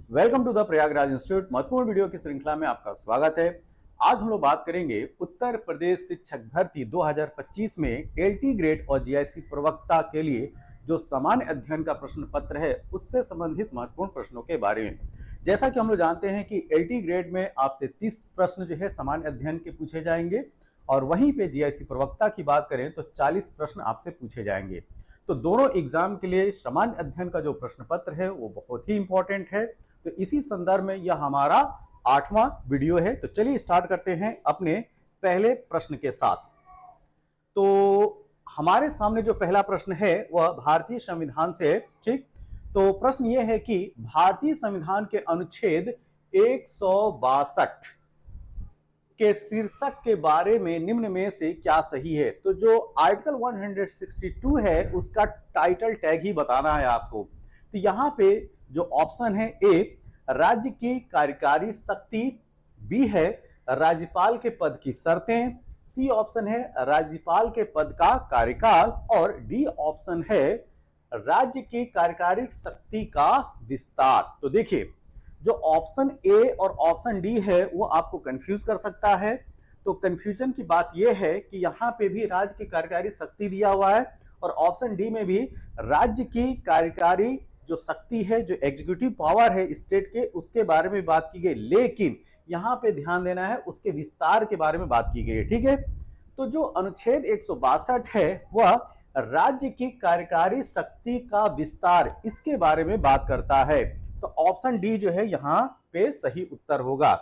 Welcome to the Prayagraj institute. महत्वपूर्ण video की श्रृंखला में आपका स्वागत है। आज हम लोग बात करेंगे उत्तर प्रदेश शिक्षक भर्ती 2025 में एलटी ग्रेड और जीआईसी प्रवक्ता के लिए जो सामान्य अध्ययन का प्रश्न पत्र है उससे संबंधित महत्वपूर्ण प्रश्नों के बारे में। जैसा कि हम लोग जानते हैं कि एलटी ग्रेड में आपसे 30 प्रश्न जो है सामान्य अध्ययन के पूछे जाएंगे और वहीं पे जीआईसी प्रवक्ता की बात करें तो 40 प्रश्न आपसे पूछे जाएंगे। तो दोनों एग्जाम के लिए सामान्य अध्ययन का जो प्रश्न पत्र है वो बहुत ही इंपॉर्टेंट है। तो इसी संदर्भ में यह हमारा 8वां वीडियो है। तो चलिए स्टार्ट करते हैं अपने पहले प्रश्न के साथ। तो हमारे सामने जो पहला प्रश्न है वह भारतीय संविधान से है। ठीक, तो प्रश्न यह है कि भारतीय संविधान के अनुच्छेद 162 के शीर्षक के बारे में निम्न में से क्या सही है। तो जो आर्टिकल 162 है उसका टाइटल टैग ही बताना है आपको। तो यहाँ पे जो ऑप्शन है ए राज्य की कार्यकारी शक्ति, बी है राज्यपाल के पद की शर्तें, सी ऑप्शन है राज्यपाल के पद का कार्यकाल और डी ऑप्शन है राज्य की कार्यकारी शक्ति का विस्तार। तो देखिए जो ऑप्शन ए और ऑप्शन डी है वो आपको कंफ्यूज कर सकता है। तो कंफ्यूजन की बात यह है कि यहाँ पे भी राज्य की कार्यकारी शक्ति दिया हुआ है और ऑप्शन डी में भी राज्य की कार्यकारी जो शक्ति है, जो एग्जीक्यूटिव पावर है स्टेट के, उसके बारे में बात की गई, लेकिन यहाँ पे ध्यान देना है उसके विस्तार के बारे में बात की गई है। ठीक है, तो जो अनुच्छेद 162 है वह राज्य की कार्यकारी शक्ति का विस्तार, इसके बारे में बात करता है। तो ऑप्शन डी जो है यहाँ पे सही उत्तर होगा।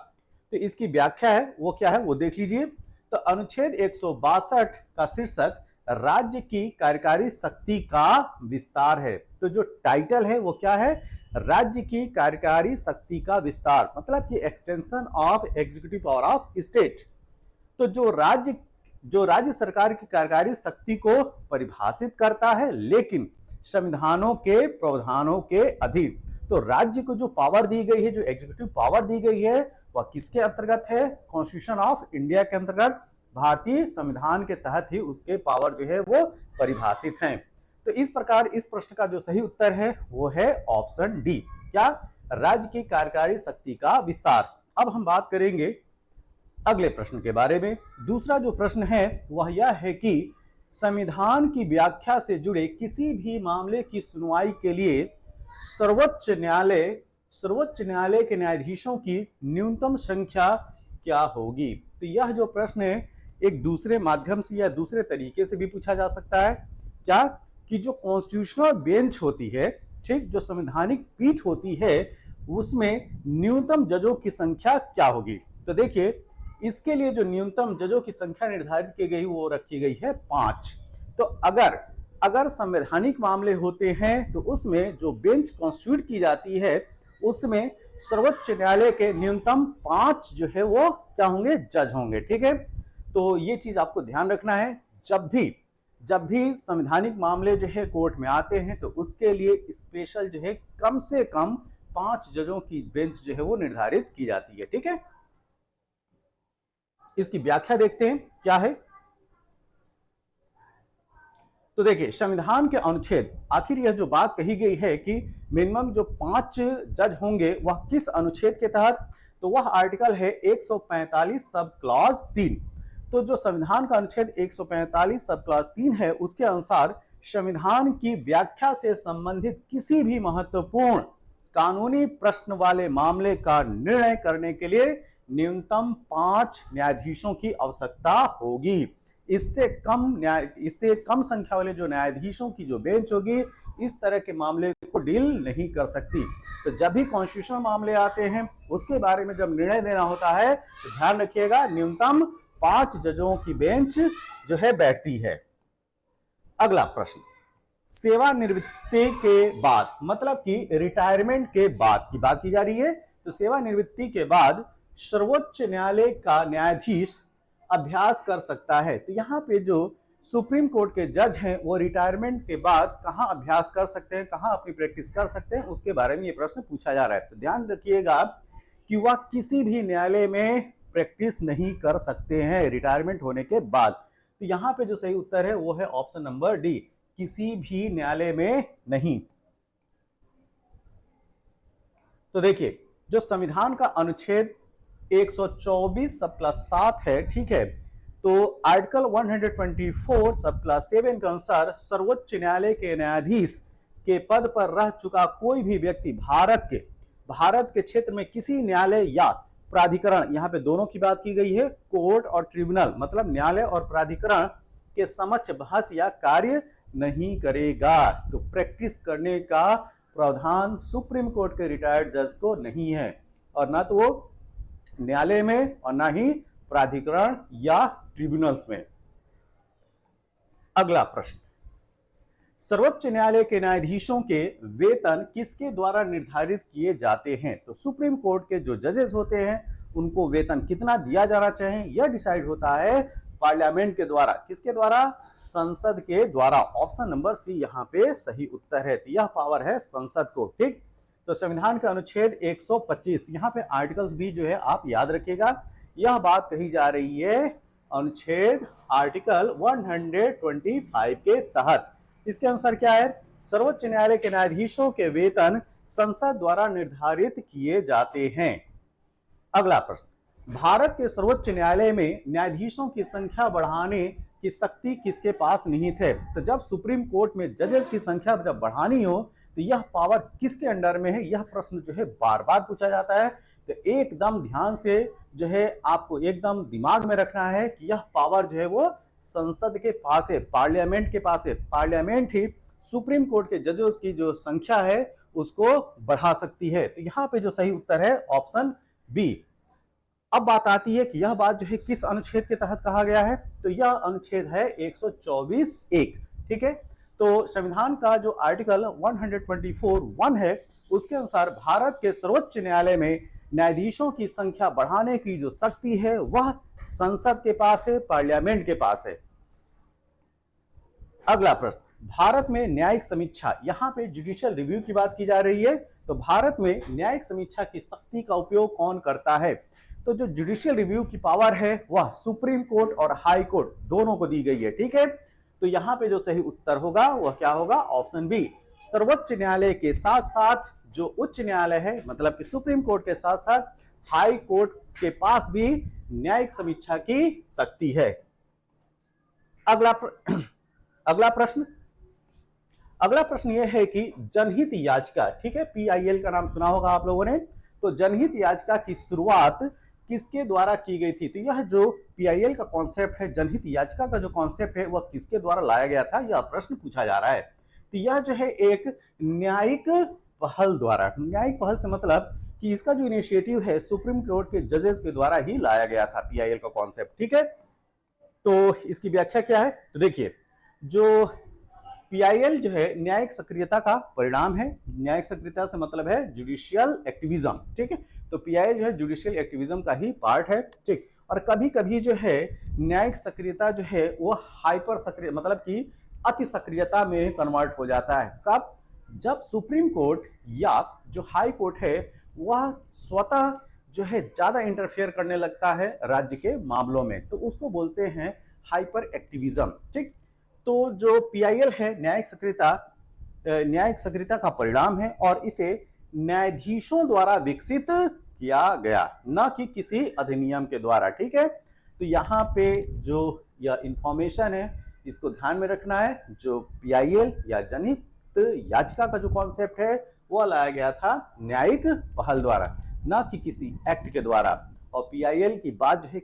तो इसकी व्याख्या है वो क्या है वो देख लीजिए। तो अनुच्छेद 162 का शीर्षक राज्य की कार्यकारी शक्ति का विस्तार है। तो जो टाइटल है वो क्या है, राज्य की कार्यकारी शक्ति का विस्तार, मतलब कि extension of executive power of state. तो जो राज्य सरकार की कार्यकारी शक्ति को परिभाषित करता है लेकिन संविधानों के प्रावधानों के अधीन। तो राज्य को जो पावर दी गई है, जो एग्जीक्यूटिव पावर दी गई है वह किसके अंतर्गत है, कॉन्स्टिट्यूशन ऑफ इंडिया के अंतर्गत, भारतीय संविधान के तहत ही उसके पावर जो है वो परिभाषित हैं। तो इस प्रकार इस प्रश्न का जो सही उत्तर है वो है ऑप्शन डी, क्या, राज्य की कार्यकारी शक्ति का विस्तार। अब हम बात करेंगे अगले प्रश्न के बारे में। दूसरा जो प्रश्न है वह यह है कि संविधान की व्याख्या से जुड़े किसी भी मामले की सुनवाई के लिए सर्वोच्च न्यायालय के न्यायाधीशों की न्यूनतम संख्या क्या होगी। तो यह जो प्रश्न है एक दूसरे माध्यम से या दूसरे तरीके से भी पूछा जा सकता है, क्या, कि जो कॉन्स्टिट्यूशनल बेंच होती है, ठीक, जो संवैधानिक पीठ होती है उसमें न्यूनतम जजों की संख्या क्या होगी। तो देखिए इसके लिए जो न्यूनतम जजों की संख्या निर्धारित की गई वो रखी गई है 5। तो अगर संवैधानिक मामले होते हैं तो उसमें जो बेंच कॉन्स्टिट्यूट की जाती है उसमें सर्वोच्च न्यायालय के न्यूनतम 5 जो है वो क्या होंगे, जज होंगे। ठीक है, तो ये चीज आपको ध्यान रखना है। जब भी संवैधानिक मामले जो है कोर्ट में आते हैं तो उसके लिए स्पेशल जो है कम से कम 5 जजों की बेंच जो है वो निर्धारित की जाती है। ठीक है, इसकी व्याख्या देखते हैं क्या है। तो देखिए संविधान के अनुच्छेद, आखिर यह जो बात कही गई है कि मिनिमम जो 5 जज होंगे वह किस अनुच्छेद के तहत, तो वह आर्टिकल है 145 सब क्लॉज 3। तो जो संविधान का अनुच्छेद 145 सब क्लॉज 3 है उसके अनुसार संविधान की व्याख्या से संबंधित किसी भी महत्वपूर्ण कानूनी प्रश्न वाले मामले का निर्णय करने के लिए न्यूनतम 5 न्यायाधीशों की आवश्यकता होगी। इससे कम संख्या वाले जो न्यायाधीशों की जो बेंच होगी इस तरह के मामले को डील नहीं कर सकती। तो जब भी कॉन्स्टिट्यूशनल मामले आते हैं उसके बारे में जब निर्णय देना होता है तो ध्यान रखिएगा न्यूनतम 5 जजों की बेंच जो है बैठती है। अगला प्रश्न, सेवानिवृत्ति के बाद, मतलब कि रिटायरमेंट के बाद की बात की जा रही है। तो सेवानिवृत्ति के बाद सर्वोच्च न्यायालय का न्यायाधीश अभ्यास कर सकता है। तो यहाँ पे जो सुप्रीम कोर्ट के जज हैं वो रिटायरमेंट के बाद कहाँ अभ्यास कर सकते हैं, कहाँ अपनी प्रैक्टिस कर सकते हैं, उसके बारे में ये प्रश्न पूछा जा रहा है। तो ध्यान रखिएगा कि वह किसी भी न्यायालय में प्रैक्टिस नहीं कर सकते हैं रिटायरमेंट होने के बाद। तो यहाँ पे जो सही उत्तर है वो है ऑप्शन नंबर डी, किसी भी न्यायालय में नहीं। तो देखिए, जो संविधान का अनुच्छेद 124 सब क्लास 7 है, ठीक है, तो आर्टिकल 124 सब क्लास 7 के अनुसार सर्वोच्च न्यायालय के न्यायाधीश के पद पर रह चुका कोई भी व्यक्ति भारत के क्षेत्र में किसी न्यायालय या प्राधिकरण, यहाँ पे दोनों की बात की गई है, कोर्ट और ट्रिब्यूनल, मतलब न्यायालय और प्राधिकरण के समक्ष बहस या कार्य नहीं करेगा। तो प्रैक्टिस करने का प्रावधान सुप्रीम कोर्ट के रिटायर्ड जज को नहीं है, और ना तो वो न्यायालय में और ना ही प्राधिकरण या ट्रिब्यूनल्स में। अगला प्रश्न, सर्वोच्च न्यायालय के न्यायाधीशों के वेतन किसके द्वारा निर्धारित किए जाते हैं? तो सुप्रीम कोर्ट के जो जजेस होते हैं उनको वेतन कितना दिया जाना चाहिए, यह डिसाइड होता है पार्लियामेंट के द्वारा। किसके द्वारा? संसद के द्वारा। ऑप्शन नंबर सी यहाँ पे सही उत्तर है। तो यह पावर है संसद को, ठीक। तो संविधान का अनुच्छेद 125, यहाँ पे आर्टिकल्स भी जो है आप याद रखिएगा। यह बात कही जा रही है अनुच्छेद आर्टिकल 125 के तहत। इसके अनुसार क्या है? सर्वोच्च न्यायालय के न्यायाधीशों के वेतन संसद द्वारा निर्धारित किए जाते हैं। अगला प्रश्न, भारत के सर्वोच्च न्यायालय में न्यायाधीशों की संख्या बढ़ाने की शक्ति किसके पास निहित है? तो जब सुप्रीम कोर्ट में जजेस की संख्या जब बढ़ानी हो तो यह पावर किसके अंडर में है? यह प्रश्न जो है बार बार पूछा जाता है। तो एकदम ध्यान से जो है आपको एकदम दिमाग में रखना है कि यह पावर जो है वो संसद के पास है, पार्लियामेंट के पास है। पार्लियामेंट ही सुप्रीम कोर्ट के जजेस की जो संख्या है उसको बढ़ा सकती है। तो यहाँ पे जो सही उत्तर है ऑप्शन बी। अब बात आती है कि यह बात जो है किस अनुच्छेद के तहत कहा गया है? तो यह अनुच्छेद है 124(1), ठीक है। तो संविधान का जो आर्टिकल 124(1) है उसके अनुसार भारत के सर्वोच्च न्यायालय में न्यायाधीशों की संख्या बढ़ाने की जो शक्ति है वह संसद के पास है, पार्लियामेंट के पास है। अगला प्रश्न, भारत में न्यायिक समीक्षा, यहाँ पे जुडिशियल रिव्यू की बात की जा रही है। तो भारत में न्यायिक समीक्षा की शक्ति का उपयोग कौन करता है? तो जो जुडिशियल रिव्यू की पावर है वह सुप्रीम कोर्ट और हाई कोर्ट दोनों को दी गई है, ठीक है। तो यहाँ पे जो सही उत्तर होगा वह क्या होगा? Option B. सर्वोच्च न्यायालय के साथ साथ जो उच्च न्यायालय है, मतलब कि सुप्रीम कोर्ट के साथ साथ हाई कोर्ट के पास भी न्यायिक समीक्षा की शक्ति है। अगला प्रश्न यह है कि जनहित याचिका, ठीक है, पीआईएल का नाम सुना होगा आप लोगों ने। तो जनहित याचिका की शुरुआत किसके द्वारा की गई थी? तो यह जो पीआईएल का कॉन्सेप्ट है, जनहित याचिका का जो कॉन्सेप्ट है वह किसके द्वारा लाया गया था, यह प्रश्न पूछा जा रहा है। तो यह जो है एक न्यायिक पहल द्वारा, न्यायिक पहल से मतलब कि इसका जो इनिशिएटिव है सुप्रीम कोर्ट के जजेस के द्वारा ही लाया गया था पीआईएल का कॉन्सेप्ट, ठीक है। तो इसकी व्याख्या क्या है? तो देखिए, जो पीआईएल जो है न्यायिक सक्रियता का परिणाम है। न्यायिक सक्रियता से मतलब है जुडिशियल एक्टिविज्म, ठीक है। तो पीआईएल जो है जुडिशियल एक्टिविज्म का ही पार्ट है, ठीक। और कभी कभी जो है न्यायिक सक्रियता जो है वो हाइपर सक्रिय, मतलब कि अति सक्रियता में कन्वर्ट हो जाता है। कब? जब सुप्रीम कोर्ट या जो हाई कोर्ट है वह स्वतः जो है ज्यादा इंटरफेयर करने लगता है राज्य के मामलों में, तो उसको बोलते हैं हाइपर एक्टिविज्म, ठीक। तो जो पीआईएल है न्यायिक सक्रियता का परिणाम है और इसे न्यायाधीशों द्वारा विकसित किया गया, न कि किसी अधिनियम के द्वारा, ठीक है। तो यहाँ पे जो यह इंफॉर्मेशन है इसको ध्यान में रखना है। जो पीआईएल या जनहित याचिका का जो कॉन्सेप्ट है वह लाया गया था न्यायिक पहल द्वारा, न कि किसी एक्ट के द्वारा। और पीआईएल की बात जो है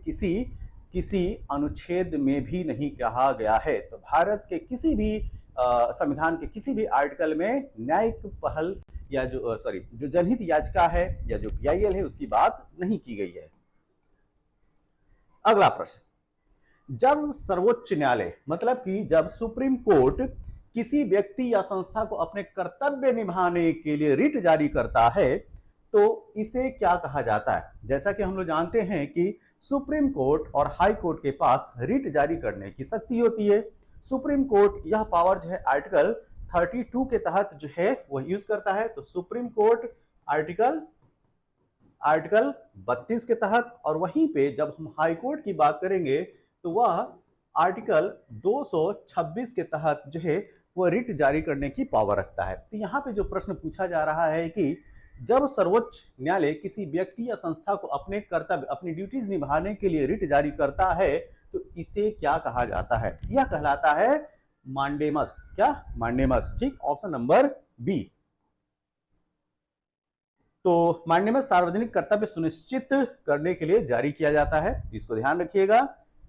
किसी अनुच्छेद में भी नहीं कहा गया है। तो भारत के किसी भी संविधान के किसी भी आर्टिकल में न्यायिक पहल या जो जनहित याचिका है या जो पीआईएल है उसकी बात नहीं की गई है। अगला प्रश्न, जब सर्वोच्च न्यायालय, मतलब कि जब सुप्रीम कोर्ट किसी व्यक्ति या संस्था को अपने कर्तव्य निभाने के लिए रिट जारी करता है तो इसे क्या कहा जाता है? जैसा कि हम लोग जानते हैं कि सुप्रीम कोर्ट और हाई कोर्ट के पास रिट जारी करने की शक्ति होती है। सुप्रीम कोर्ट यह पावर जो है आर्टिकल 32 के तहत जो है वह यूज करता है। तो सुप्रीम कोर्ट आर्टिकल 32 के तहत, और वहीं पे जब हम हाई कोर्ट की बात करेंगे तो वह आर्टिकल 226 के तहत जो है वह रिट जारी करने की पावर रखता है। तो यहाँ पे जो प्रश्न पूछा जा रहा है कि जब सर्वोच्च न्यायालय किसी व्यक्ति या संस्था को अपने कर्तव्य अपनी ड्यूटीज निभाने के लिए रिट जारी करता है तो इसे क्या कहा जाता है? यह कहलाता है मांडेमस। क्या? मांडेमस। ठीक, ऑप्शन नंबर बी। तो मांडेमस सार्वजनिक कर्तव्य सुनिश्चित करने के लिए जारी किया जाता है, इसको ध्यान रखिएगा।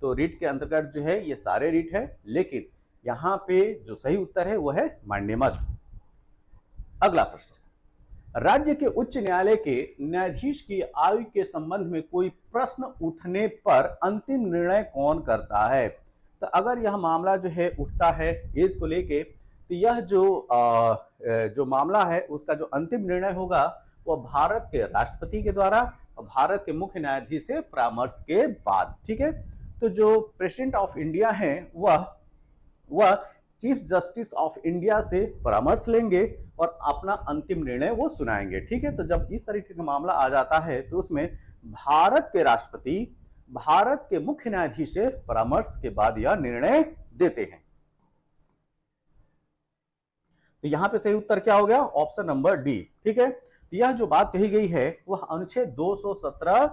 तो रिट के अंतर्गत जो है ये सारे रिट है, लेकिन यहां पे जो सही उत्तर है वो है मांडेमस। अगला प्रश्न, राज्य के उच्च न्यायालय के न्यायाधीश की आयु के संबंध में कोई प्रश्न उठने पर अंतिम निर्णय कौन करता है? तो अगर यह मामला जो है उठता है एज को लेके, तो यह जो मामला है उसका जो अंतिम निर्णय होगा वह भारत के राष्ट्रपति के द्वारा और भारत के मुख्य न्यायाधीश से परामर्श के बाद। ठीक है, तो जो प्रेसिडेंट ऑफ इंडिया है वह चीफ जस्टिस ऑफ इंडिया से परामर्श लेंगे और अपना अंतिम निर्णय वो सुनाएंगे। ठीक है, तो जब इस तरीके का मामला आ जाता है तो उसमें भारत के राष्ट्रपति भारत के मुख्य न्यायाधीश से परामर्श के बाद यह निर्णय देते हैं। तो यहां पे सही उत्तर क्या हो गया? Option number D. ठीक है, तो यह जो बात कही गई है वह अनुच्छेद 217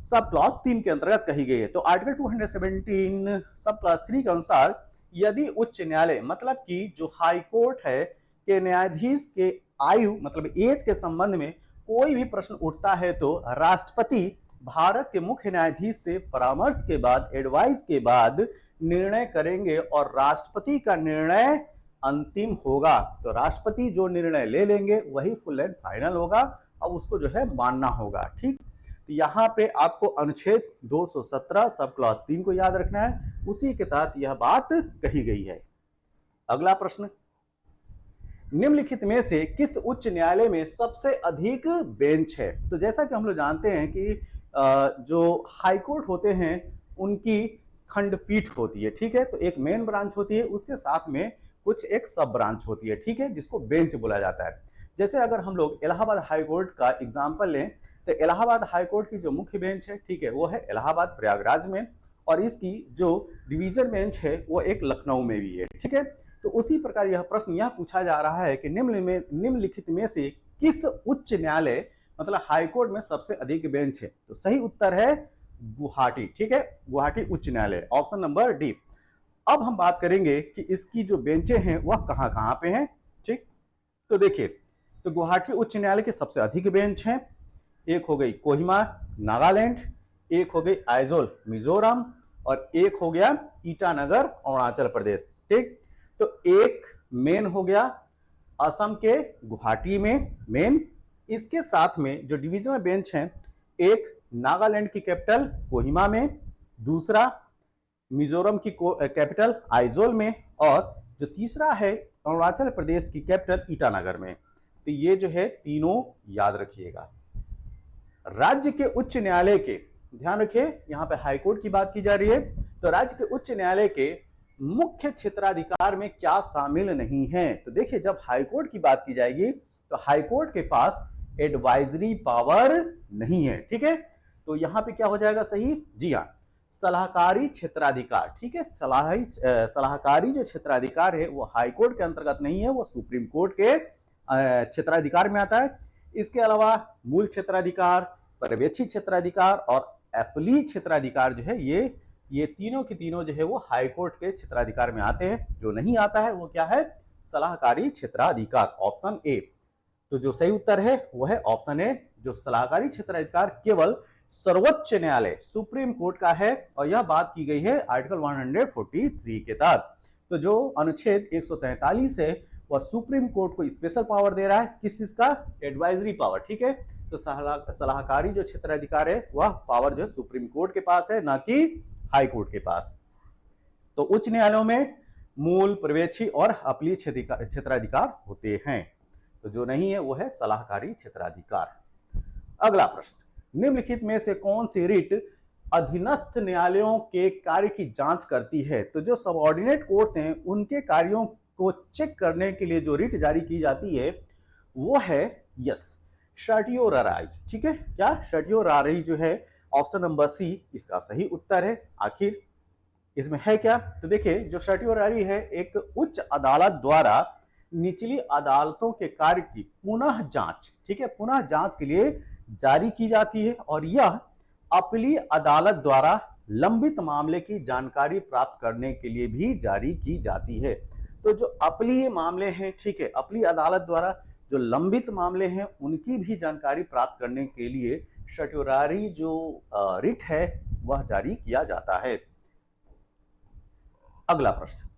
सब क्लॉज 3 के अंतर्गत कही गई है। तो आर्टिकल 217 सब क्लॉज 3 के अनुसार यदि उच्च न्यायालय मतलब कि जो हाई कोर्ट है के न्यायाधीश के आयु मतलब एज के संबंध में कोई भी प्रश्न उठता है तो राष्ट्रपति भारत के मुख्य न्यायाधीश से परामर्श के बाद एडवाइस के बाद निर्णय करेंगे और राष्ट्रपति का निर्णय अंतिम होगा। तो राष्ट्रपति जो निर्णय ले लेंगे वही फुल एंड फाइनल होगा और उसको जो है मानना होगा। ठीक, तो यहाँ पे आपको अनुच्छेद 217 सब क्लॉज 3 को याद रखना है, उसी के तहत यह बात कही गई है। अगला प्रश्न, निम्नलिखित में से किस उच्च न्यायालय में सबसे अधिक बेंच है? तो जैसा कि हम लोग जानते हैं कि जो हाई कोर्ट होते हैं उनकी खंडपीठ होती है। ठीक है, तो एक मेन ब्रांच होती है, उसके साथ में कुछ एक सब ब्रांच होती है। ठीक है, जिसको बेंच बोला जाता है। जैसे अगर हम लोग इलाहाबाद हाई कोर्ट का एग्जाम्पल लें तो इलाहाबाद हाई कोर्ट की जो मुख्य बेंच है, ठीक है, वो है इलाहाबाद प्रयागराज में, और इसकी जो डिवीजन बेंच है वो एक लखनऊ में भी है। ठीक है, तो उसी प्रकार यह प्रश्न यह पूछा जा रहा है कि निम्नलिखित में से किस उच्च न्यायालय मतलब हाई कोर्ट में सबसे अधिक बेंच है? तो सही उत्तर है गुवाहाटी। ठीक है, गुवाहाटी उच्च न्यायालय, ऑप्शन नंबर डी। अब हम बात करेंगे कि इसकी जो बेंचें हैं वह कहां कहां पे हैं। ठीक, तो देखिए, तो गुवाहाटी उच्च न्यायालय की सबसे अधिक बेंच हैं। एक हो गई कोहिमा नागालैंड, एक हो गई आइजोल मिजोरम और एक हो गया ईटानगर अरुणाचल प्रदेश। ठीक, तो एक मेन हो गया असम के गुवाहाटी में मेन, इसके साथ में जो डिवीजनल बेंच हैं, एक नागालैंड की कैपिटल कोहिमा में, दूसरा मिजोरम की कैपिटल आइजोल में, और जो तीसरा है अरुणाचल प्रदेश की कैपिटल ईटानगर में। तो ये जो है तीनों याद रखिएगा। राज्य के उच्च न्यायालय के, ध्यान रखिए यहां पे हाई कोर्ट की बात की जा रही है, तो राज्य के उच्च न्यायालय के मुख्य क्षेत्राधिकार में क्या शामिल नहीं है? तो देखिए, जब हाई कोर्ट की बात की जाएगी तो हाई कोर्ट के पास एडवाइजरी पावर नहीं है। ठीक है, तो यहां पे क्या हो जाएगा सही? जी हाँ, सलाहकारी क्षेत्राधिकार। ठीक है, सलाहकारी जो क्षेत्राधिकार है वो हाई कोर्ट के अंतर्गत नहीं है, वो सुप्रीम कोर्ट के क्षेत्राधिकार में आता है। इसके अलावा मूल क्षेत्राधिकार, पर्यवेक्षी क्षेत्राधिकार और अपीलीय क्षेत्राधिकार जो है ये तीनों के तीनों जो है वो हाई कोर्ट के क्षेत्राधिकार में आते हैं। जो नहीं आता है वो क्या है? सलाहकारी क्षेत्राधिकार, ऑप्शन ए। तो जो सही उत्तर है वो है ऑप्शन ए, जो सलाहकारी क्षेत्राधिकार केवल सर्वोच्च न्यायालय सुप्रीम कोर्ट का है, और यह बात की गई है आर्टिकल 143 के तहत। तो जो अनुच्छेद 143 है वह सुप्रीम कोर्ट को स्पेशल पावर दे रहा है, किस चीज का? Advisory power. ठीक है, तो सलाहकारी जो क्षेत्राधिकार है वह पावर जो है सुप्रीम कोर्ट के पास है, ना कि हाई कोर्ट के पास। तो उच्च न्यायालयों में मूल, पर्यवेक्षी और अपीलीय क्षेत्राधिकार होते हैं। तो जो नहीं है वो है सलाहकारी क्षेत्राधिकार। अगला प्रश्न, निम्नलिखित में से कौन सी रिट अधीनस्थ न्यायालयों के कार्य की जांच करती है? तो जो सबऑर्डिनेट कोर्ट्स हैं उनके कार्यों को चेक करने के लिए जो रिट जारी की जाती है वो है यस सर्टियोराई। ठीक है, क्या? सर्टियोराई जो है ऑप्शन नंबर सी इसका सही उत्तर है। आखिर इसमें है क्या? तो देखिए, जो सर्टियोराई है एक उच्च अदालत द्वारा निचली अदालतों के कार्य की पुनः जांच, ठीक है, पुनः जांच के लिए जारी की जाती है और यह अपीली अदालत द्वारा लंबित मामले की जानकारी प्राप्त करने के लिए भी जारी की जाती है। तो जो अपीलीय मामले हैं, ठीक है, अपीली अदालत द्वारा जो लंबित मामले हैं उनकी भी जानकारी प्राप्त करने के लिए सर्टियोरारी जो रिट है वह जारी किया जाता है। अगला प्रश्न,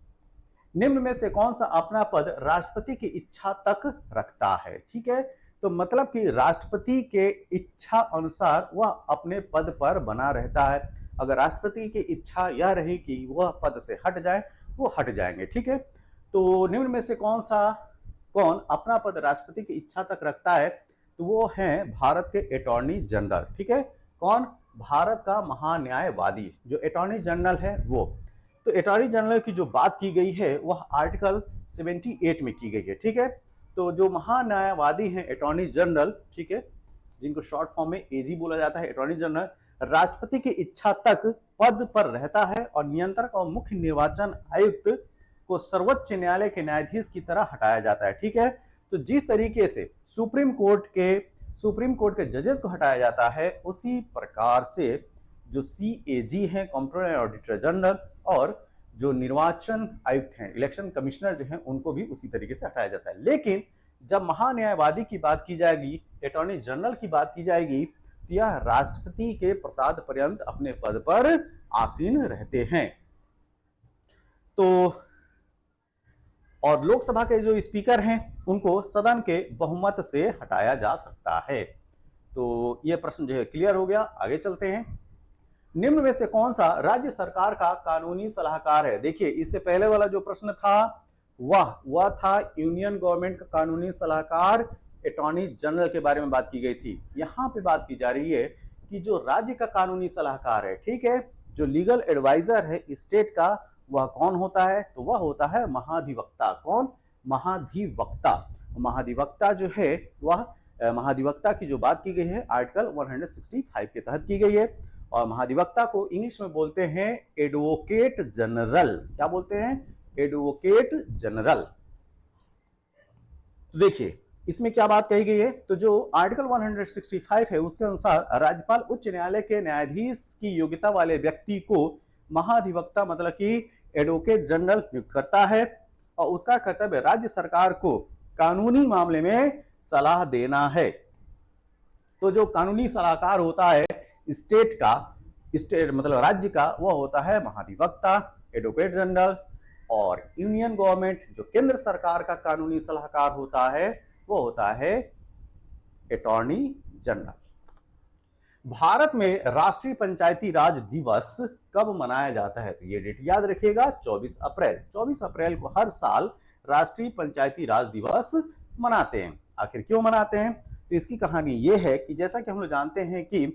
निम्न में से कौन सा अपना पद राष्ट्रपति की इच्छा तक रखता है? ठीक है, तो मतलब कि राष्ट्रपति के इच्छा अनुसार वह अपने पद पर बना रहता है। अगर राष्ट्रपति की इच्छा यह रही कि वह पद से हट जाए, वो हट जाएंगे। ठीक है, तो निम्न में से कौन अपना पद राष्ट्रपति की इच्छा तक रखता है? तो वो है भारत के अटॉर्नी जनरल। ठीक है, कौन? भारत का महान्यायवादी जो अटॉर्नी जनरल है वो। तो अटॉर्नी जनरल की जो बात की गई है वह आर्टिकल 78 में की गई है। ठीक है, तो जो महान्यायवादी हैं अटॉर्नी जनरल, ठीक है, जिनको शॉर्ट फॉर्म में एजी बोला जाता है, अटॉर्नी जनरल राष्ट्रपति की इच्छा तक पद पर रहता है और नियंत्रक और मुख्य निर्वाचन आयुक्त को सर्वोच्च न्यायालय के न्यायाधीश की तरह हटाया जाता है। ठीक है, तो जिस तरीके से सुप्रीम कोर्ट के जजेस को हटाया जाता है, उसी प्रकार से जो CAG हैं, कंप्ट्रोलर ऑडिटर जनरल, और जो निर्वाचन आयुक्त हैं, इलेक्शन कमिश्नर जो हैं, उनको भी उसी तरीके से हटाया जाता है। लेकिन जब महान्यायवादी की बात की जाएगी, अटॉर्नी जनरल की बात की जाएगी, तो यह राष्ट्रपति के प्रसाद पर्यंत अपने पद पर आसीन रहते हैं। तो और लोकसभा के जो स्पीकर हैं उनको सदन के बहुमत से हटाया जा सकता है। तो यह प्रश्न जो है क्लियर हो गया। आगे चलते हैं। निम्न में से कौन सा राज्य सरकार का कानूनी सलाहकार है? देखिए, इससे पहले वाला जो प्रश्न था वह था यूनियन गवर्नमेंट का कानूनी सलाहकार, अटॉर्नी जनरल के बारे में बात की गई थी। यहाँ पे बात की जा रही है कि जो राज्य का कानूनी सलाहकार है, ठीक है, जो लीगल एडवाइजर है स्टेट का, वह कौन होता है? तो वह होता है महाधिवक्ता। कौन? महाधिवक्ता। महाधिवक्ता जो है वह महाधिवक्ता की जो बात की गई है आर्टिकल 165 के तहत की गई है और महाधिवक्ता को इंग्लिश में बोलते हैं एडवोकेट जनरल। क्या बोलते हैं? Advocate general. तो देखिए इसमें क्या बात कही गई है, तो जो आर्टिकल 165 है उसके अनुसार राज्यपाल उच्च न्यायालय के न्यायाधीश की योग्यता वाले व्यक्ति को महाधिवक्ता मतलब कि एडवोकेट जनरल नियुक्त करता है और उसका कर्तव्य राज्य सरकार को कानूनी मामले में सलाह देना है। तो जो कानूनी सलाहकार होता है स्टेट मतलब राज्य का, वह होता है महाधिवक्ता, एडवोकेट जनरल। और यूनियन गवर्नमेंट जो केंद्र सरकार का कानूनी सलाहकार होता है वो होता है अटॉर्नी जनरल। भारत में राष्ट्रीय पंचायती राज दिवस कब मनाया जाता है? तो ये डेट याद रखिएगा, 24 अप्रैल। 24 अप्रैल को हर साल राष्ट्रीय पंचायती राज दिवस मनाते हैं। आखिर क्यों मनाते हैं? तो इसकी कहानी ये है कि जैसा कि हम लोग जानते हैं कि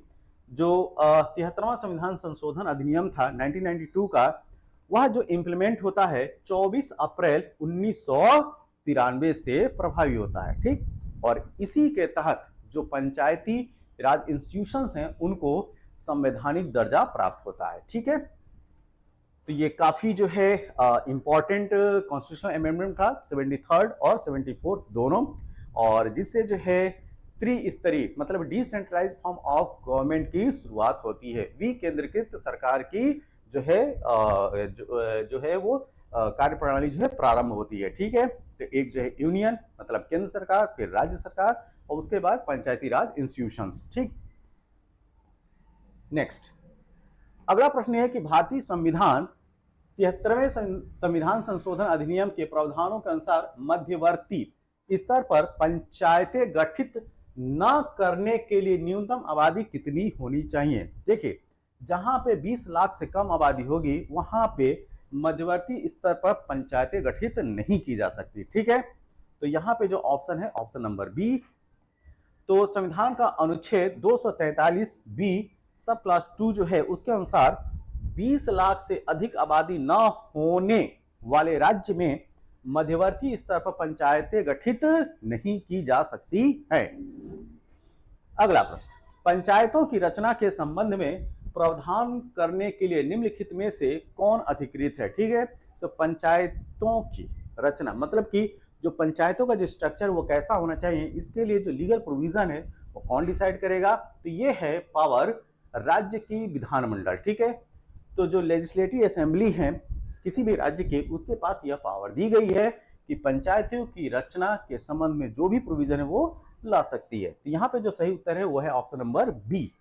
जो 73वां संविधान संशोधन अधिनियम था 1992 का, वह जो इम्प्लीमेंट होता है 24 अप्रैल 1993 से प्रभावी होता है। ठीक, और इसी के तहत जो पंचायती राज इंस्टीट्यूशंस हैं उनको संवैधानिक दर्जा प्राप्त होता है। ठीक है, तो ये काफी जो है इंपॉर्टेंट कॉन्स्टिट्यूशनल अमेंडमेंट था, 73rd और 74th दोनों, और जिससे जो है त्रिस्तरीय मतलब डिसेंट्रलाइज्ड फॉर्म ऑफ गवर्नमेंट की शुरुआत होती है। विकेंद्रीकृत सरकार की जो है वो कार्य प्रणाली जो है प्रारंभ होती है। ठीक है, तो एक जो है यूनियन मतलब केंद्र सरकार, फिर राज्य सरकार और उसके बाद पंचायती राज इंस्टीट्यूशंस। ठीक, नेक्स्ट अगला प्रश्न है कि भारतीय संविधान 73वें संविधान संशोधन अधिनियम के प्रावधानों के अनुसार मध्यवर्ती स्तर पर पंचायतें गठित न करने के लिए न्यूनतम आबादी कितनी होनी चाहिए? देखिए, जहां पे 20 लाख से कम आबादी होगी वहां पे मध्यवर्ती स्तर पर पंचायतें गठित नहीं की जा सकती। ठीक है, तो यहाँ पे जो ऑप्शन है ऑप्शन नंबर बी। तो संविधान का अनुच्छेद 243 बी सब क्लास 2 जो है उसके अनुसार 20 लाख से अधिक आबादी न होने वाले राज्य में मध्यवर्ती स्तर पर पंचायतें गठित नहीं की जा सकती है। अगला प्रश्न, पंचायतों की रचना के संबंध में प्रावधान करने के लिए निम्नलिखित में से कौन अधिकृत है? ठीक है, तो पंचायतों की रचना मतलब कि जो पंचायतों का जो स्ट्रक्चर वो कैसा होना चाहिए, इसके लिए जो लीगल प्रोविजन है वो कौन डिसाइड करेगा? तो ये है पावर राज्य की विधानमंडल। ठीक है, तो जो लेजिस्लेटिव असेंबली है किसी भी राज्य के, उसके पास यह पावर दी गई है कि पंचायतों की रचना के संबंध में जो भी प्रोविजन है वो ला सकती है। तो यहाँ पे जो सही उत्तर है वो है ऑप्शन नंबर बी।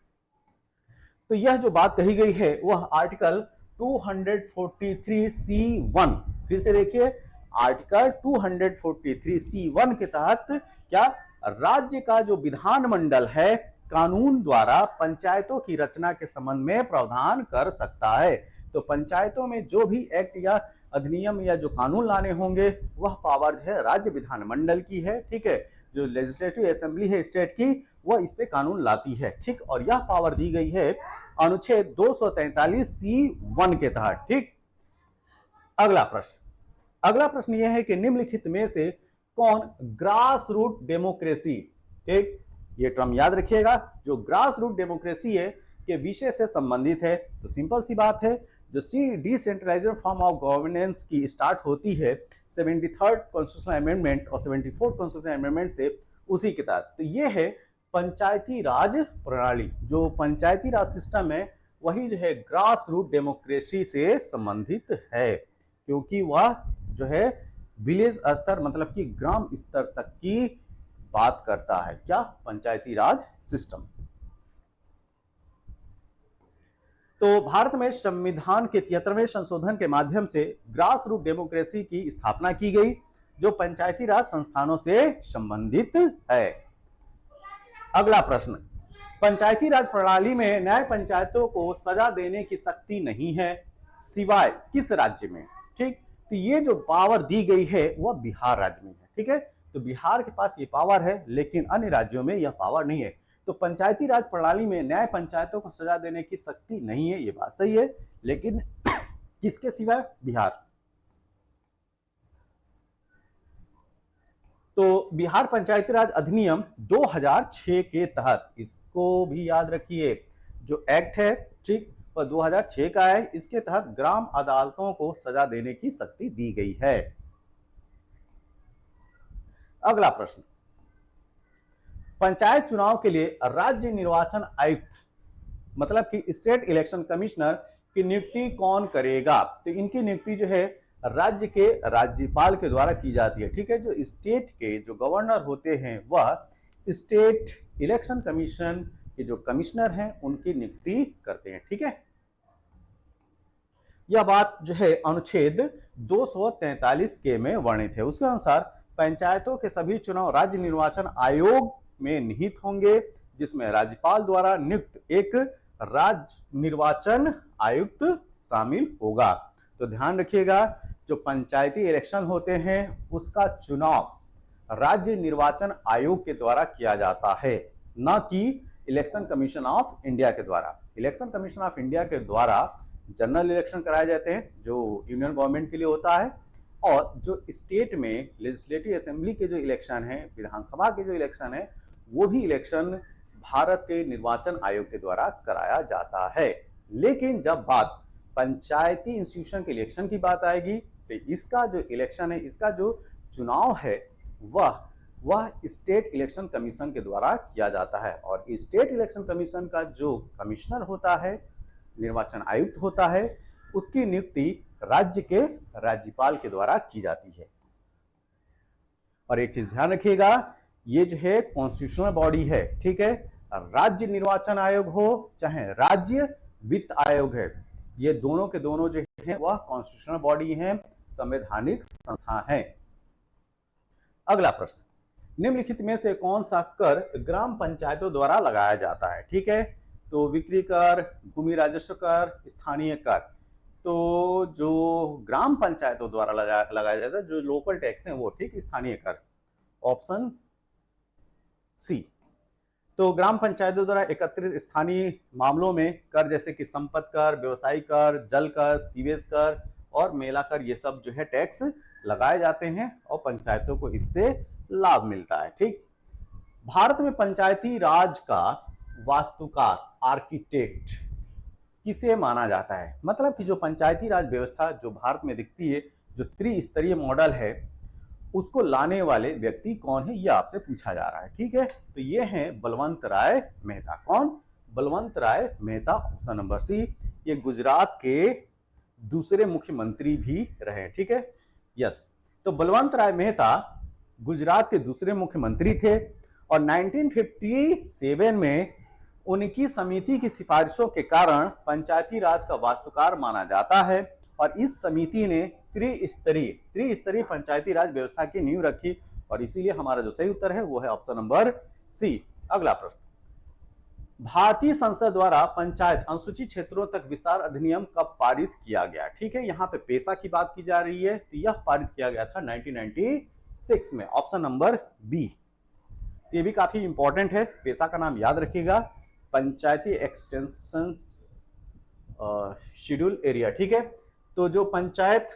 तो यह जो बात कही गई है वह आर्टिकल 243C1, फिर से देखिए, आर्टिकल 243C1 के तहत क्या राज्य का जो विधानमंडल है कानून द्वारा पंचायतों की रचना के संबंध में प्रावधान कर सकता है। तो पंचायतों में जो भी एक्ट या अधिनियम या जो कानून लाने होंगे वह पावर जो है राज्य विधानमंडल की है। ठीक है, जो लेजिस्लेटिव असेंबली है स्टेट की वह इस पे कानून लाती है। ठीक, और यह पावर दी गई है अनुच्छेद 243C1 के तहत। ठीक, अगला प्रश्न यह है कि निम्नलिखित में से कौन ग्रास रूट डेमोक्रेसी, ठीक, ये टर्म याद रखिएगा, जो ग्रास रूट डेमोक्रेसी है के विषय से संबंधित है। तो सिंपल सी बात है, जो डिसेंट्रलाइज्ड फॉर्म ऑफ गवर्नेंस की स्टार्ट होती है 73rd कॉन्स्टिट्यूशनल अमेंडमेंट और 74th कॉन्स्टिट्यूशनल अमेंडमेंट से, उसी के तहत। तो ये है पंचायती राज प्रणाली। जो पंचायती राज सिस्टम है वही जो है ग्रास रूट डेमोक्रेसी से संबंधित है, क्योंकि वह जो है विलेज स्तर मतलब कि ग्राम स्तर तक की बात करता है। क्या? पंचायती राज सिस्टम। तो भारत में संविधान के 73वें संशोधन के माध्यम से ग्रास रूट डेमोक्रेसी की स्थापना की गई, जो पंचायती राज संस्थानों से संबंधित है। अगला प्रश्न, पंचायती राज प्रणाली में न्याय पंचायतों को सजा देने की शक्ति नहीं है, सिवाय किस राज्य में? ठीक, तो ये जो पावर दी गई है वह बिहार राज्य में है। ठीक है, तो बिहार के पास ये पावर है, लेकिन अन्य राज्यों में यह पावर नहीं है। तो पंचायती राज प्रणाली में न्याय पंचायतों को सजा देने की शक्ति नहीं है, ये बात सही है, लेकिन किसके सिवाय? बिहार। तो बिहार पंचायती राज अधिनियम 2006 के तहत, इसको भी याद रखिए, जो एक्ट है ठीक वह 2006 का है, इसके तहत ग्राम अदालतों को सजा देने की शक्ति दी गई है। अगला प्रश्न, पंचायत चुनाव के लिए राज्य निर्वाचन आयुक्त मतलब कि स्टेट इलेक्शन कमिश्नर की नियुक्ति कौन करेगा? तो इनकी नियुक्ति जो है राज्य के राज्यपाल के द्वारा की जाती है। ठीक है, जो स्टेट के जो गवर्नर होते हैं वह स्टेट इलेक्शन कमीशन के जो कमिश्नर हैं उनकी नियुक्ति करते हैं। ठीक है, यह बात जो है अनुच्छेद 243 के में वर्णित है। उसके अनुसार पंचायतों के सभी चुनाव राज्य निर्वाचन आयोग में निहित होंगे, जिसमें राज्यपाल द्वारा नियुक्त एक राज्य निर्वाचन आयुक्त शामिल होगा। तो ध्यान रखिएगा, जो पंचायती इलेक्शन होते हैं उसका चुनाव राज्य निर्वाचन आयोग के द्वारा किया जाता है, न कि इलेक्शन कमीशन ऑफ इंडिया के द्वारा। इलेक्शन कमीशन ऑफ इंडिया के द्वारा जनरल इलेक्शन कराए जाते हैं जो यूनियन गवर्नमेंट के लिए होता है, और जो स्टेट में लेजिस्लेटिव असेंबली के जो इलेक्शन है, विधानसभा के जो इलेक्शन है, वो भी इलेक्शन भारत के निर्वाचन आयोग के द्वारा कराया जाता है। लेकिन जब बात पंचायती इंस्टीट्यूशन के इलेक्शन की बात आएगी तो इसका जो इलेक्शन है, इसका जो चुनाव है वह स्टेट इलेक्शन कमीशन के द्वारा किया जाता है, और स्टेट इलेक्शन कमीशन का जो कमिश्नर होता है, निर्वाचन आयुक्त होता है, उसकी नियुक्ति राज्य के राज्यपाल के द्वारा की जाती है। और एक चीज ध्यान रखिएगा, ये जो है कॉन्स्टिट्यूशनल बॉडी है। ठीक है, राज्य निर्वाचन आयोग हो चाहे राज्य वित्त आयोग है, ये दोनों के दोनों जो है वह कॉन्स्टिट्यूशनल बॉडी है, संवैधानिक संस्था है। अगला प्रश्न, निम्नलिखित में से कौन सा कर ग्राम पंचायतों द्वारा लगाया जाता है? ठीक है, तो बिक्री कर, भूमि राजस्व कर, स्थानीय कर। तो जो ग्राम पंचायतों द्वारा लगाया जाता है, जो लोकल टैक्स हैं वो, ठीक, स्थानीय कर, ऑप्शन सी। तो ग्राम पंचायतों द्वारा एकत्रित स्थानीय मामलों में कर जैसे कि संपत्ति कर, व्यवसायिक कर, जल कर, सीवेज कर और मेला कर, ये सब जो है टैक्स लगाए जाते हैं और पंचायतों को इससे लाभ मिलता है। ठीक, भारत में पंचायती राज का वास्तुकार, आर्किटेक्ट किसे माना जाता है? मतलब कि जो पंचायती राज व्यवस्था जो भारत में दिखती है, जो त्रिस्तरीय मॉडल है, उसको लाने वाले व्यक्ति कौन है, ये आपसे पूछा जा रहा है। ठीक है, तो ये है बलवंत राय मेहता। कौन? बलवंत राय मेहता, ऑप्शन नंबर सी। ये गुजरात के दूसरे मुख्यमंत्री भी रहे। ठीक है, यस। तो बलवंत राय मेहता गुजरात के दूसरे मुख्यमंत्री थे और 1957 में उनकी समिति की सिफारिशों के कारण पंचायती राज का वास्तुकार माना जाता है और इस समिति ने त्रिस्तरीय पंचायती राज व्यवस्था की नींव रखी और इसीलिए हमारा जो सही उत्तर है वो है ऑप्शन नंबर सी। अगला प्रश्न, भारतीय संसद द्वारा पंचायत अनुसूचित क्षेत्रों तक विस्तार अधिनियम कब पारित किया गया? ठीक है, यहाँ पे पेशा की बात की जा रही है, तो यह पारित किया गया था 1996 में, ऑप्शन नंबर बी। ये भी काफी इंपॉर्टेंट है, पेशा का नाम याद रखिएगा, पंचायती एक्सटेंशन शेड्यूल एरिया। ठीक है, तो जो पंचायत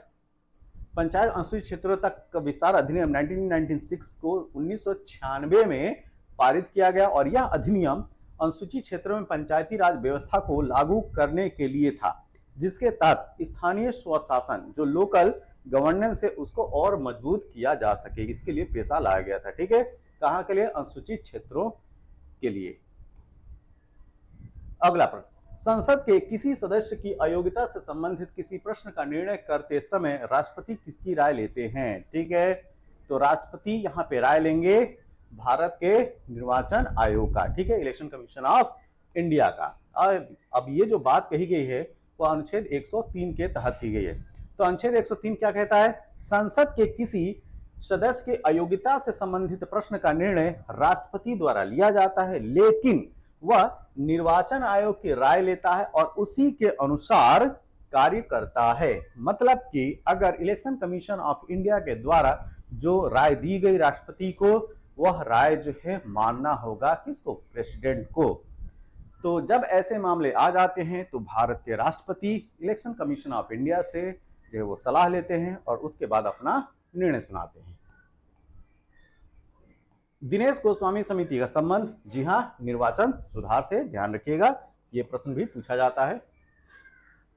अनुसूचित क्षेत्रों तक विस्तार अधिनियम 1996 को 1996 में पारित किया गया और यह अधिनियम अनुसूचित क्षेत्रों में पंचायती राज व्यवस्था को लागू करने के लिए था, जिसके तहत स्थानीय स्वशासन जो लोकल गवर्नेंस है उसको और मजबूत किया जा सके, इसके लिए पेशा लाया गया था। ठीक है, कहां के लिए? अनुसूचित क्षेत्रों के लिए। अगला प्रश्न, संसद के किसी सदस्य की अयोग्यता से संबंधित किसी प्रश्न का निर्णय करते समय राष्ट्रपति किसकी राय लेते हैं? ठीक है, तो राष्ट्रपति यहाँ पे राय लेंगे भारत के निर्वाचन आयोग का। ठीक है, इलेक्शन कमीशन ऑफ इंडिया का। अब ये जो बात कही गई है वो अनुच्छेद 103 के तहत की गई है। तो अनुच्छेद 103 क्या कहता है? संसद के किसी सदस्य के अयोग्यता से संबंधित प्रश्न का निर्णय राष्ट्रपति द्वारा लिया जाता है, लेकिन वह निर्वाचन आयोग की राय लेता है और उसी के अनुसार कार्य करता है। मतलब कि अगर इलेक्शन कमीशन ऑफ इंडिया के द्वारा जो राय दी गई राष्ट्रपति को, वह राय जो है मानना होगा किसको? प्रेसिडेंट को। तो जब ऐसे मामले आ जाते हैं तो भारत के राष्ट्रपति इलेक्शन कमीशन ऑफ इंडिया से जो है वो सलाह लेते हैं और उसके बाद अपना निर्णय सुनाते हैं। दिनेश गोस्वामी समिति का संबंध, जी हां, निर्वाचन सुधार से, ध्यान रखिएगा, ये प्रश्न भी पूछा जाता है।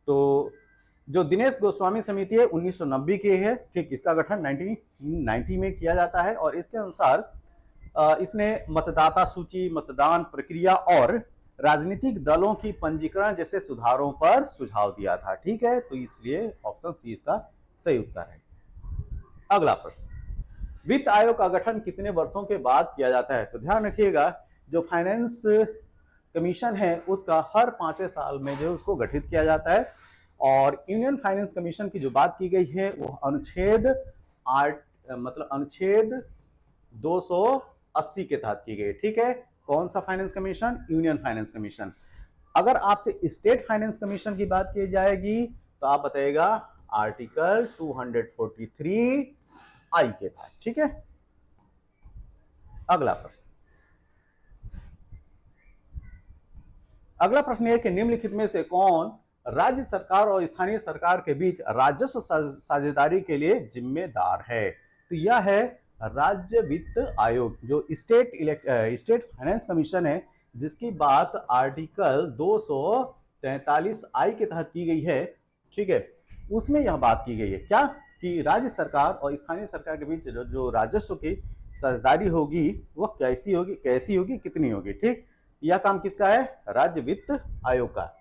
तो जो दिनेश गोस्वामी समिति है 1990 की है। ठीक, इसका गठन 1990 में किया जाता है और इसके अनुसार इसने मतदाता सूची, मतदान प्रक्रिया और राजनीतिक दलों की पंजीकरण जैसे सुधारों पर सुझाव दिया था। ठीक है, तो इसलिए ऑप्शन सी इसका सही उत्तर है। अगला प्रश्न, वित्त आयोग का गठन कितने वर्षों के बाद किया जाता है? तो ध्यान रखिएगा, जो फाइनेंस कमीशन है उसका हर 5वें साल में जो उसको गठित किया जाता है और यूनियन फाइनेंस कमीशन की जो बात की गई है वो अनुच्छेद 280 के तहत की गई। ठीक है, कौन सा finance commission? Union finance commission. अगर आपसे स्टेट फाइनेंस कमीशन की बात की जाएगी तो आप बताइएगा आर्टिकल 243 आई के तहत। ठीक है, अगला प्रश्न है कि निम्नलिखित में से कौन राज्य सरकार और स्थानीय सरकार के बीच राजस्व साझेदारी के लिए जिम्मेदार है? तो यह है राज्य वित्त आयोग, जो स्टेट फाइनेंस कमीशन है, जिसकी बात आर्टिकल 243 आई के तहत की गई है। ठीक है, उसमें यह बात की गई है क्या कि राज्य सरकार और स्थानीय सरकार के बीच जो राजस्व की साझेदारी होगी वो कैसी होगी, कितनी होगी। ठीक, यह काम किसका है? राज्य वित्त आयोग का।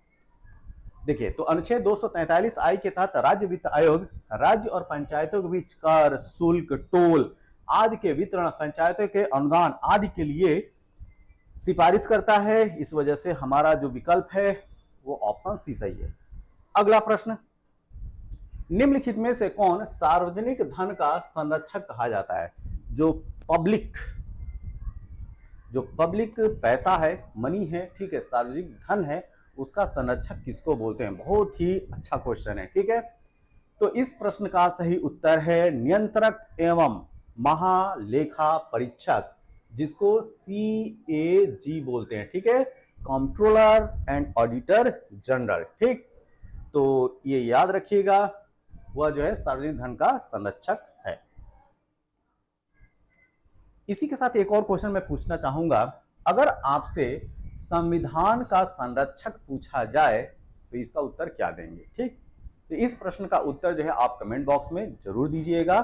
देखिए, तो अनुच्छेद 243 आई के तहत राज्य वित्त आयोग राज्य और पंचायतों के बीच कर, शुल्क, टोल आदि के वितरण, पंचायतों के अनुदान आदि के लिए सिफारिश करता है। इस वजह से हमारा जो विकल्प है वो ऑप्शन सी सही है। अगला प्रश्न, निम्नलिखित में से कौन सार्वजनिक धन का संरक्षक कहा जाता है? जो पब्लिक पैसा है, मनी है, ठीक है, सार्वजनिक धन है, उसका संरक्षक किसको बोलते हैं? बहुत ही अच्छा क्वेश्चन है। ठीक है, तो इस प्रश्न का सही उत्तर है नियंत्रक एवं महालेखा परीक्षक, जिसको CAG बोलते हैं। ठीक है, कंट्रोलर एंड ऑडिटर जनरल। ठीक, तो ये याद रखिएगा, वह जो है सार्वजनिक धन का संरक्षक है। इसी के साथ एक और क्वेश्चन मैं पूछना चाहूंगा, अगर आपसे संविधान का संरक्षक पूछा जाए तो इसका उत्तर क्या देंगे? ठीक, तो इस प्रश्न का उत्तर जो है आप कमेंट बॉक्स में जरूर दीजिएगा।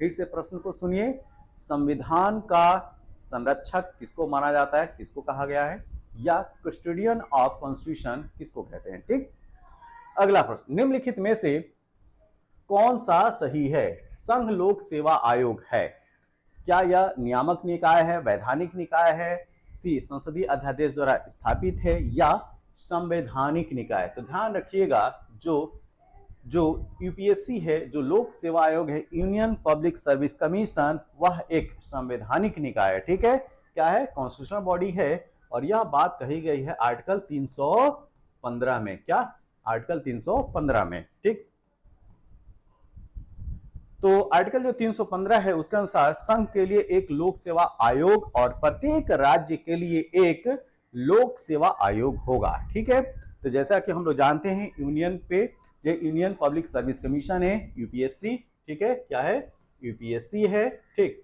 फिर से प्रश्न को सुनिए, संविधान का संरक्षक किसको माना जाता है, किसको कहा गया है, या कस्टोडियन ऑफ कॉन्स्टिट्यूशन किसको कहते हैं। ठीक, अगला प्रश्न, निम्नलिखित में से कौन सा सही है। संघ लोक सेवा आयोग है, क्या यह नियामक निकाय है, वैधानिक निकाय है, सी संसदीय अध्यादेश द्वारा स्थापित है, या संवैधानिक निकाय। तो ध्यान रखिएगा, जो जो यूपीएससी है, जो लोक सेवा आयोग है, यूनियन पब्लिक सर्विस कमीशन, वह एक संवैधानिक निकाय है। ठीक है, क्या है, कॉन्स्टिट्यूशनल बॉडी है। और यह बात कही गई है आर्टिकल 315 में, क्या, आर्टिकल 315 में। ठीक, तो आर्टिकल जो 315 है उसके अनुसार संघ के लिए एक लोक सेवा आयोग और प्रत्येक राज्य के लिए एक लोक सेवा आयोग होगा। ठीक है, तो जैसा कि हम लोग जानते हैं, यूनियन पे जो यूनियन पब्लिक सर्विस कमीशन है, यूपीएससी। ठीक है, क्या है, यूपीएससी है। ठीक,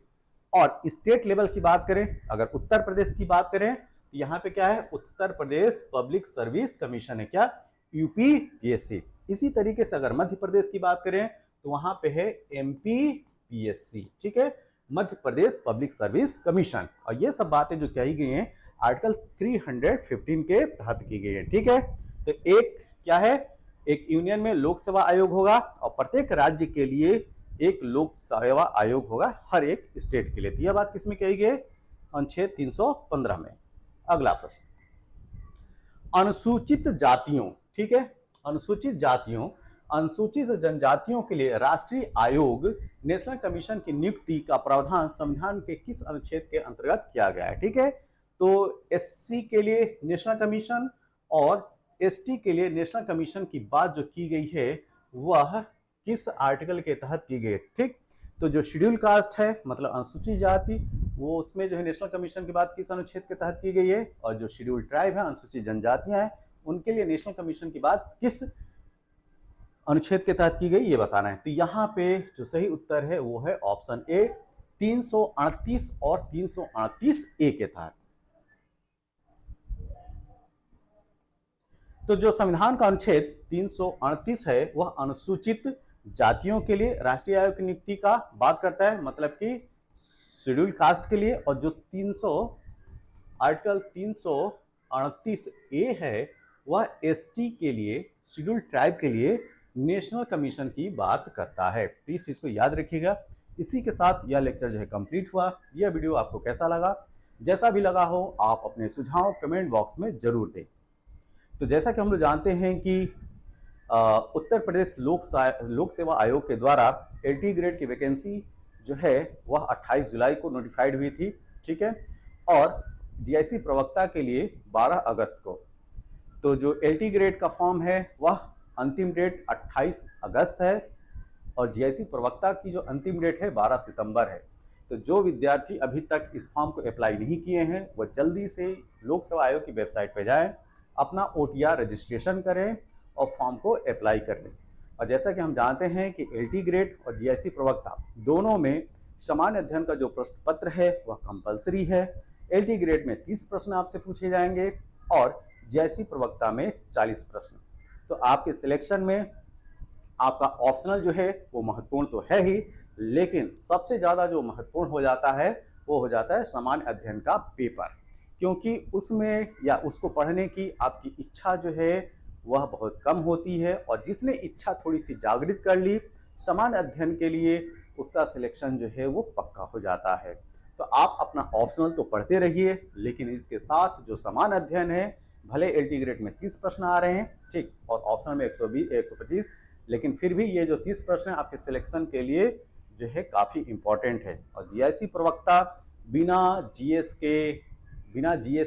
और स्टेट लेवल की बात करें, अगर उत्तर प्रदेश की बात करें, तो यहाँ पे क्या है, Uttar Pradesh public service commission है, क्या, यूपीपीएससी। इसी तरीके से अगर मध्य प्रदेश की बात करें तो वहां पे है एमपीपीएससी। ठीक है, Madhya Pradesh public service commission. और ये सब बातें जो कही गई हैं आर्टिकल 315 के तहत की गई है। ठीक है, तो एक क्या है, एक यूनियन में लोक सेवा आयोग होगा और प्रत्येक राज्य के लिए एक लोक सेवा आयोग होगा, हर एक स्टेट के लिए। तो यह बात किसमें कही गई है, अनुच्छेद 315 में। अगला प्रश्न, अनुसूचित जातियों, ठीक है, अनुसूचित जातियों, अनुसूचित जनजातियों के लिए राष्ट्रीय आयोग नेशनल कमीशन की नियुक्ति का प्रावधान संविधान के किस अनुच्छेद के अंतर्गत किया गया है। ठीक है, तो एससी के लिए नेशनल कमीशन और एसटी के लिए नेशनल कमीशन की बात जो की गई है वह किस आर्टिकल के तहत की गई है। ठीक, तो जो शेड्यूल कास्ट है, मतलब अनुसूचित जाति, वो उसमें जो है नेशनल कमीशन की बात किस अनुच्छेद के तहत की गई है, और जो शेड्यूल ट्राइब है, अनुसूचित जनजातियां हैं, उनके लिए नेशनल कमीशन की बात किस अनुच्छेद के तहत की गई, ये बताना है। तो यहाँ पे जो सही उत्तर है वो है ऑप्शन ए, 338 और 338 ए के तहत। तो जो संविधान का अनुच्छेद 338 है वह अनुसूचित जातियों के लिए राष्ट्रीय आयोग की नियुक्ति का बात करता है, मतलब कि शेड्यूल कास्ट के लिए। और जो आर्टिकल 338 ए है वह एसटी के लिए, शेड्यूल ट्राइब के लिए नेशनल कमीशन की बात करता है। तो इस चीज को याद रखिएगा। इसी के साथ यह लेक्चर जो है कंप्लीट हुआ। यह वीडियो आपको कैसा लगा, जैसा भी लगा हो आप अपने सुझाव कमेंट बॉक्स में जरूर दें। तो जैसा कि हम लोग जानते हैं कि उत्तर प्रदेश लोक सेवा आयोग के द्वारा एलटी ग्रेड की वैकेंसी जो है वह 28 जुलाई को नोटिफाइड हुई थी। ठीक है, और जीआईसी प्रवक्ता के लिए 12 अगस्त को। तो जो एलटी ग्रेड का फॉर्म है वह अंतिम डेट 28 अगस्त है और जीआईसी प्रवक्ता की जो अंतिम डेट है 12 सितंबर है। तो जो विद्यार्थी अभी तक इस फॉर्म को अप्लाई नहीं किए हैं वह जल्दी से लोक सेवा आयोग की वेबसाइट पर जाएं, अपना ओटीआर रजिस्ट्रेशन करें और फॉर्म को अप्लाई कर लें। और जैसा कि हम जानते हैं कि एलटी ग्रेड और जीआईसी प्रवक्ता दोनों में सामान्य अध्ययन का जो प्रश्न पत्र है वह कंपलसरी है। एलटी ग्रेड में 30 प्रश्न आपसे पूछे जाएंगे और जीआईसी प्रवक्ता में 40 प्रश्न। तो आपके सिलेक्शन में आपका ऑप्शनल जो है वो महत्वपूर्ण तो है ही, लेकिन सबसे ज़्यादा जो महत्वपूर्ण हो जाता है वो हो जाता है सामान्य अध्ययन का पेपर, क्योंकि उसमें या उसको पढ़ने की आपकी इच्छा जो है वह बहुत कम होती है। और जिसने इच्छा थोड़ी सी जागृत कर ली सामान्य अध्ययन के लिए, उसका सिलेक्शन जो है वो पक्का हो जाता है। तो आप अपना ऑप्शनल तो पढ़ते रहिए, लेकिन इसके साथ जो सामान्य अध्ययन है, भले एलटी ग्रेड में 30 प्रश्न आ रहे हैं, ठीक, और ऑप्शनल में 120 125, लेकिन फिर भी ये जो 30 प्रश्न है आपके सिलेक्शन के लिए जो है काफ़ी इंपॉर्टेंट है। और जीआईसी प्रवक्ता बिना जीएस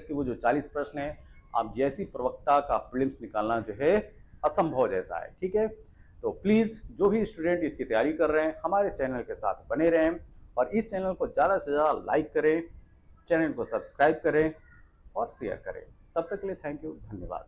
के वो जो 40 प्रश्न है, आप जीआईसी प्रवक्ता का प्रीलिम्स निकालना जो है असंभव जैसा है। ठीक है, तो प्लीज़ जो भी स्टूडेंट इसकी तैयारी कर रहे हैं हमारे चैनल के साथ बने रहें और इस चैनल को ज़्यादा से ज़्यादा लाइक करें, चैनल को सब्सक्राइब करें और शेयर करें। तब तक के लिए थैंक यू, धन्यवाद।